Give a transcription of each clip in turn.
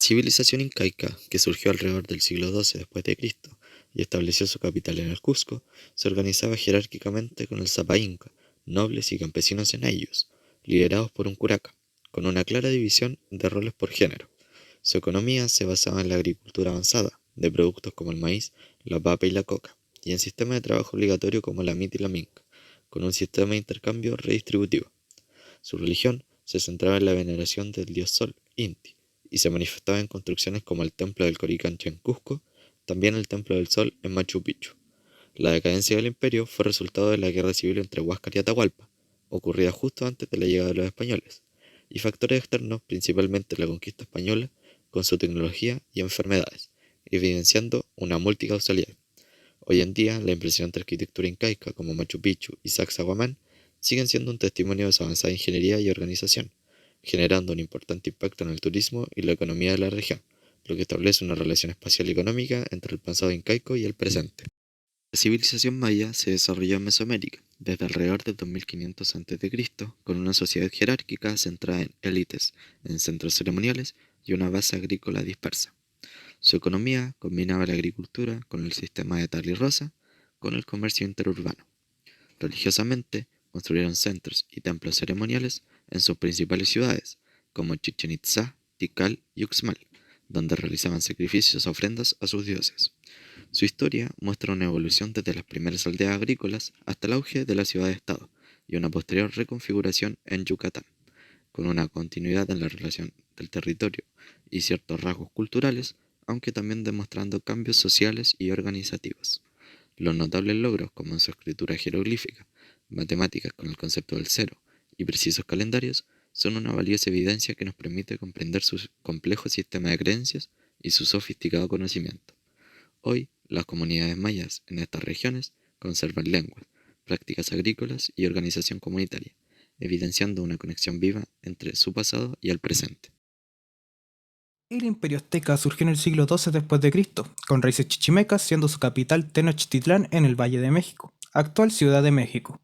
Civilización incaica, que surgió alrededor del siglo XII después de Cristo y estableció su capital en el Cusco, se organizaba jerárquicamente con el Sapa Inca, nobles y campesinos en ayllus, liderados por un curaca, con una clara división de roles por género. Su economía se basaba en la agricultura avanzada, de productos como el maíz, la papa y la coca, y en sistemas de trabajo obligatorio como la MIT y la MINC, con un sistema de intercambio redistributivo. Su religión se centraba en la veneración del dios Sol, Inti, y se manifestaba en construcciones como el Templo del Coricancha en Cusco, también el Templo del Sol en Machu Picchu. La decadencia del imperio fue resultado de la guerra civil entre Huáscar y Atahualpa, ocurrida justo antes de la llegada de los españoles, y factores externos, principalmente la conquista española, con su tecnología y enfermedades, evidenciando una multicausalidad. Hoy en día, la impresionante arquitectura incaica como Machu Picchu y Sacsayhuamán siguen siendo un testimonio de su avanzada ingeniería y organización, generando un importante impacto en el turismo y la economía de la región, lo que establece una relación espacial y económica entre el pasado incaico y el presente. La civilización maya se desarrolló en Mesoamérica, desde alrededor del 2500 a.C., con una sociedad jerárquica centrada en élites, en centros ceremoniales y una base agrícola dispersa. Su economía combinaba la agricultura con el sistema de tal y rosa, con el comercio interurbano. Religiosamente, construyeron centros y templos ceremoniales en sus principales ciudades, como Chichen Itzá, Tikal y Uxmal, donde realizaban sacrificios o ofrendas a sus dioses. Su historia muestra una evolución desde las primeras aldeas agrícolas hasta el auge de la ciudad-estado y una posterior reconfiguración en Yucatán, con una continuidad en la relación del territorio y ciertos rasgos culturales, aunque también demostrando cambios sociales y organizativos. Los notables logros, como en su escritura jeroglífica, matemáticas con el concepto del cero y precisos calendarios, son una valiosa evidencia que nos permite comprender su complejo sistema de creencias y su sofisticado conocimiento. Hoy, las comunidades mayas en estas regiones conservan lenguas, prácticas agrícolas y organización comunitaria, evidenciando una conexión viva entre su pasado y el presente. El imperio azteca surgió en el siglo XII después de Cristo, con raíces chichimecas siendo su capital Tenochtitlán en el Valle de México, actual Ciudad de México.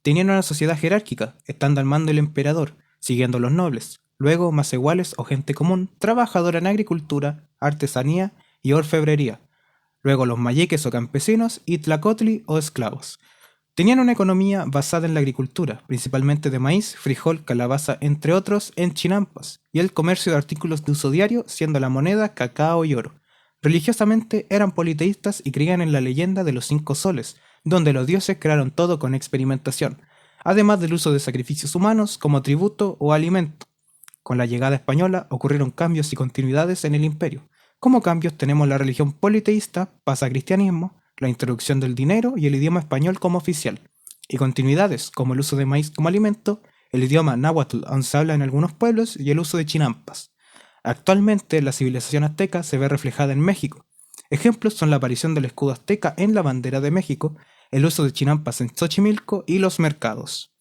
Tenían una sociedad jerárquica, estando al mando el emperador, siguiendo a los nobles, luego más iguales o gente común, trabajadora en agricultura, artesanía y orfebrería, luego los mayeques o campesinos y tlacotli o esclavos. Tenían una economía basada en la agricultura, principalmente de maíz, frijol, calabaza, entre otros, en chinampas, y el comercio de artículos de uso diario, siendo la moneda, cacao y oro. Religiosamente eran politeístas y creían en la leyenda de los 5 soles, donde los dioses crearon todo con experimentación, además del uso de sacrificios humanos como tributo o alimento. Con la llegada española ocurrieron cambios y continuidades en el imperio. Como cambios tenemos la religión politeísta, pasa a cristianismo, la introducción del dinero y el idioma español como oficial. Y continuidades como el uso de maíz como alimento, el idioma náhuatl aún se habla en algunos pueblos y el uso de chinampas. Actualmente la civilización azteca se ve reflejada en México. Ejemplos son la aparición del escudo azteca en la bandera de México, el uso de chinampas en Xochimilco y los mercados.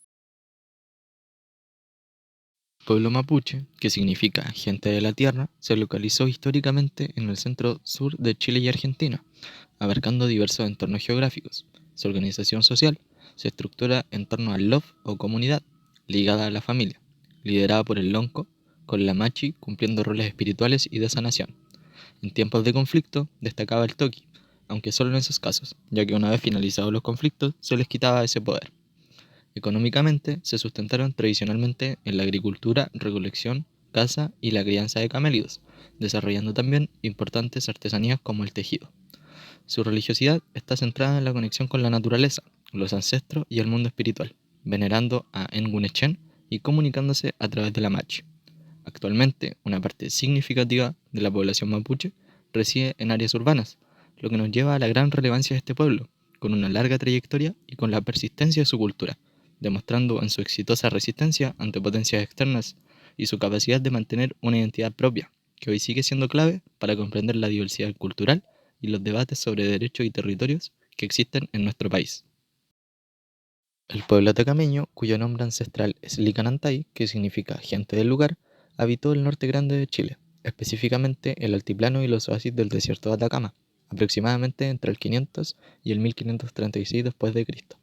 El pueblo mapuche, que significa gente de la tierra, se localizó históricamente en el centro sur de Chile y Argentina, abarcando diversos entornos geográficos. Su organización social se estructura en torno al lof o comunidad, ligada a la familia, liderada por el lonco, con la machi cumpliendo roles espirituales y de sanación. En tiempos de conflicto destacaba el toqui, aunque solo en esos casos, ya que una vez finalizados los conflictos se les quitaba ese poder. Económicamente se sustentaron tradicionalmente en la agricultura, recolección, caza y la crianza de camélidos, desarrollando también importantes artesanías como el tejido. Su religiosidad está centrada en la conexión con la naturaleza, los ancestros y el mundo espiritual, venerando a Engunechen y comunicándose a través de la Machi. Actualmente, una parte significativa de la población mapuche reside en áreas urbanas, lo que nos lleva a la gran relevancia de este pueblo, con una larga trayectoria y con la persistencia de su cultura, demostrando en su exitosa resistencia ante potencias externas y su capacidad de mantener una identidad propia, que hoy sigue siendo clave para comprender la diversidad cultural y los debates sobre derechos y territorios que existen en nuestro país. El pueblo atacameño, cuyo nombre ancestral es Licanantay, que significa gente del lugar, habitó el norte grande de Chile, específicamente el altiplano y los oasis del desierto de Atacama, aproximadamente entre el 500 y el 1536 después de Cristo.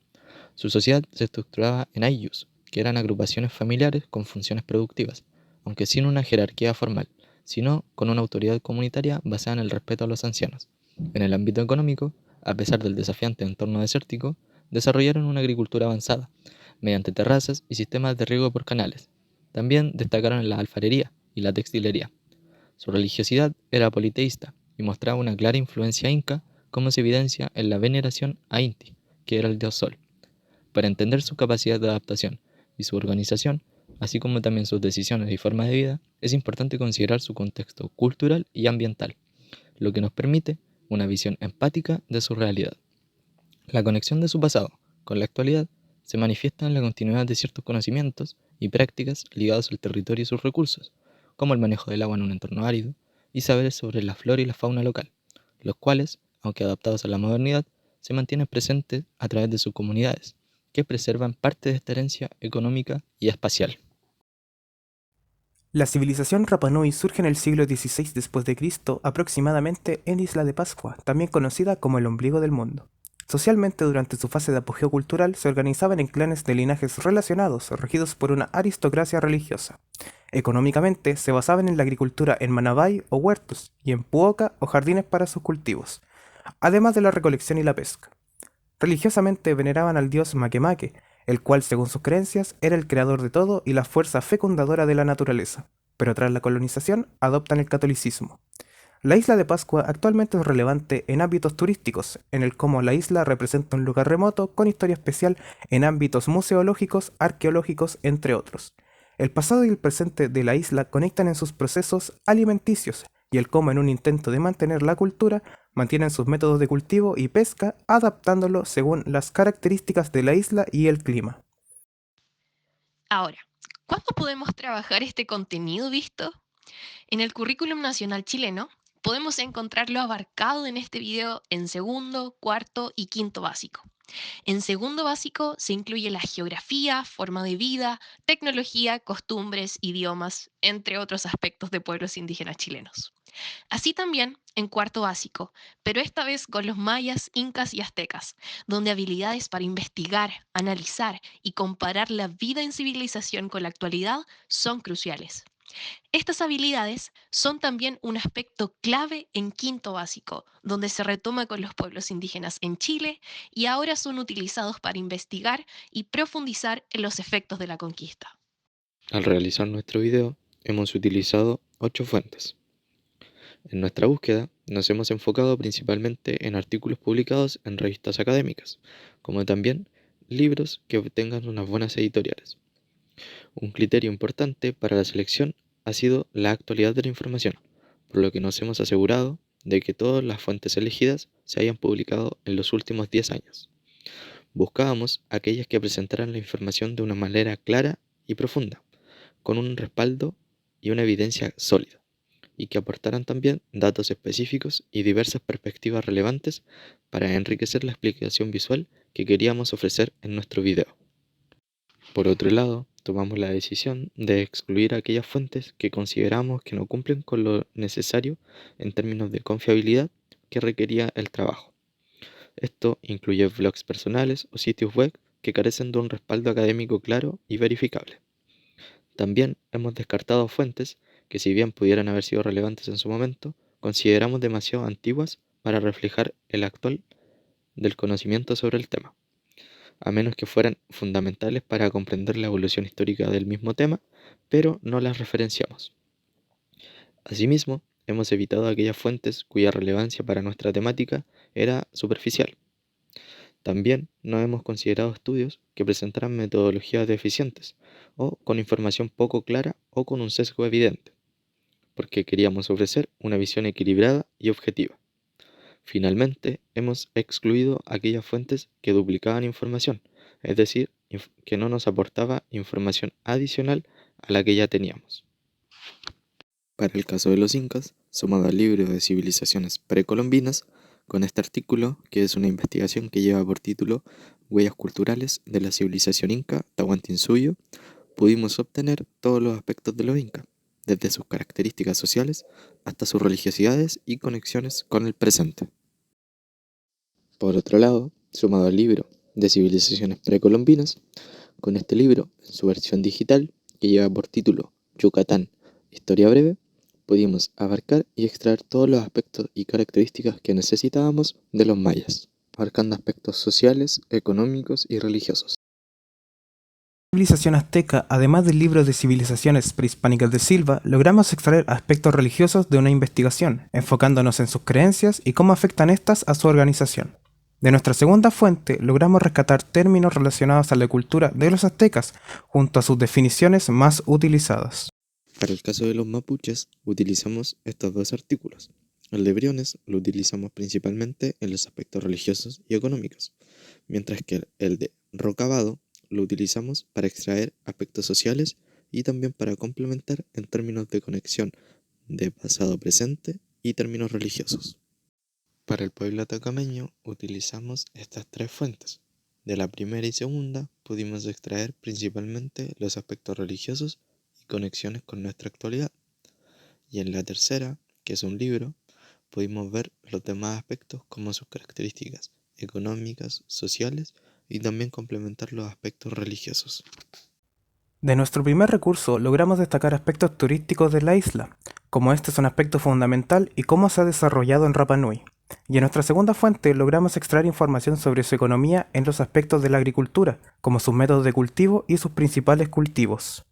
Su sociedad se estructuraba en ayllus, que eran agrupaciones familiares con funciones productivas, aunque sin una jerarquía formal, sino con una autoridad comunitaria basada en el respeto a los ancianos. En el ámbito económico, a pesar del desafiante entorno desértico, desarrollaron una agricultura avanzada, mediante terrazas y sistemas de riego por canales. También destacaron en la alfarería y la textilería. Su religiosidad era politeísta y mostraba una clara influencia inca, como se evidencia en la veneración a Inti, que era el dios sol. Para entender su capacidad de adaptación y su organización, así como también sus decisiones y formas de vida, es importante considerar su contexto cultural y ambiental, lo que nos permite una visión empática de su realidad. La conexión de su pasado con la actualidad se manifiesta en la continuidad de ciertos conocimientos y prácticas ligados al territorio y sus recursos, como el manejo del agua en un entorno árido y saberes sobre la flora y la fauna local, los cuales, aunque adaptados a la modernidad, se mantienen presentes a través de sus comunidades, que preservan parte de esta herencia económica y espacial. La civilización Rapa Nui surge en el siglo XVI después de Cristo, aproximadamente en Isla de Pascua, también conocida como el ombligo del mundo. Socialmente, durante su fase de apogeo cultural, se organizaban en clanes de linajes relacionados, regidos por una aristocracia religiosa. Económicamente, se basaban en la agricultura en manabay o huertos, y en puoca o jardines para sus cultivos, además de la recolección y la pesca. Religiosamente veneraban al dios Makemake, el cual, según sus creencias, era el creador de todo y la fuerza fecundadora de la naturaleza, pero tras la colonización adoptan el catolicismo. La isla de Pascua actualmente es relevante en ámbitos turísticos, en el cómo la isla representa un lugar remoto con historia especial en ámbitos museológicos, arqueológicos, entre otros. El pasado y el presente de la isla conectan en sus procesos alimenticios y el cómo en un intento de mantener la cultura mantienen sus métodos de cultivo y pesca adaptándolo según las características de la isla y el clima. Ahora, ¿cuándo podemos trabajar este contenido visto? En el currículum nacional chileno podemos encontrarlo abarcado en este video en segundo, cuarto y quinto básico. En segundo básico se incluye la geografía, forma de vida, tecnología, costumbres, idiomas, entre otros aspectos de pueblos indígenas chilenos. Así también en cuarto básico, pero esta vez con los mayas, incas y aztecas, donde habilidades para investigar, analizar y comparar la vida en civilización con la actualidad son cruciales. Estas habilidades son también un aspecto clave en quinto básico, donde se retoma con los pueblos indígenas en Chile y ahora son utilizados para investigar y profundizar en los efectos de la conquista. Al realizar nuestro video, hemos utilizado 8 fuentes. En nuestra búsqueda, nos hemos enfocado principalmente en artículos publicados en revistas académicas, como también libros que tengan unas buenas editoriales. Un criterio importante para la selección ha sido la actualidad de la información, por lo que nos hemos asegurado de que todas las fuentes elegidas se hayan publicado en los últimos 10 años. Buscábamos aquellas que presentaran la información de una manera clara y profunda, con un respaldo y una evidencia sólida, y que aportaran también datos específicos y diversas perspectivas relevantes para enriquecer la explicación visual que queríamos ofrecer en nuestro video. Por otro lado, tomamos la decisión de excluir aquellas fuentes que consideramos que no cumplen con lo necesario en términos de confiabilidad que requería el trabajo. Esto incluye blogs personales o sitios web que carecen de un respaldo académico claro y verificable. También hemos descartado fuentes que, si bien pudieran haber sido relevantes en su momento, consideramos demasiado antiguas para reflejar el actual del conocimiento sobre el tema, a menos que fueran fundamentales para comprender la evolución histórica del mismo tema, pero no las referenciamos. Asimismo, hemos evitado aquellas fuentes cuya relevancia para nuestra temática era superficial. También no hemos considerado estudios que presentaran metodologías deficientes o con información poco clara o con un sesgo evidente, porque queríamos ofrecer una visión equilibrada y objetiva. Finalmente, hemos excluido aquellas fuentes que duplicaban información, es decir, que no nos aportaba información adicional a la que ya teníamos. Para el caso de los incas, sumado al libro de civilizaciones precolombinas, con este artículo, que es una investigación que lleva por título Huellas culturales de la civilización inca Tahuantinsuyo, pudimos obtener todos los aspectos de los incas, desde sus características sociales hasta sus religiosidades y conexiones con el presente. Por otro lado, sumado al libro de civilizaciones precolombinas, con este libro, en su versión digital, que lleva por título Yucatán, Historia Breve, pudimos abarcar y extraer todos los aspectos y características que necesitábamos de los mayas, abarcando aspectos sociales, económicos y religiosos. Civilización azteca, además del libro de civilizaciones prehispánicas de Silva, logramos extraer aspectos religiosos de una investigación, enfocándonos en sus creencias y cómo afectan estas a su organización. De nuestra segunda fuente, logramos rescatar términos relacionados a la cultura de los aztecas, junto a sus definiciones más utilizadas. Para el caso de los mapuches, utilizamos estos dos artículos. El de Briones lo utilizamos principalmente en los aspectos religiosos y económicos, mientras que el de Rocabado lo utilizamos para extraer aspectos sociales y también para complementar en términos de conexión de pasado-presente y términos religiosos. Para el pueblo atacameño utilizamos estas tres fuentes. De la primera y segunda pudimos extraer principalmente los aspectos religiosos y conexiones con nuestra actualidad. Y en la tercera, que es un libro, pudimos ver los demás aspectos como sus características económicas, sociales y también complementar los aspectos religiosos. De nuestro primer recurso logramos destacar aspectos turísticos de la isla, como este es un aspecto fundamental y cómo se ha desarrollado en Rapa Nui. Y en nuestra segunda fuente logramos extraer información sobre su economía en los aspectos de la agricultura, como sus métodos de cultivo y sus principales cultivos.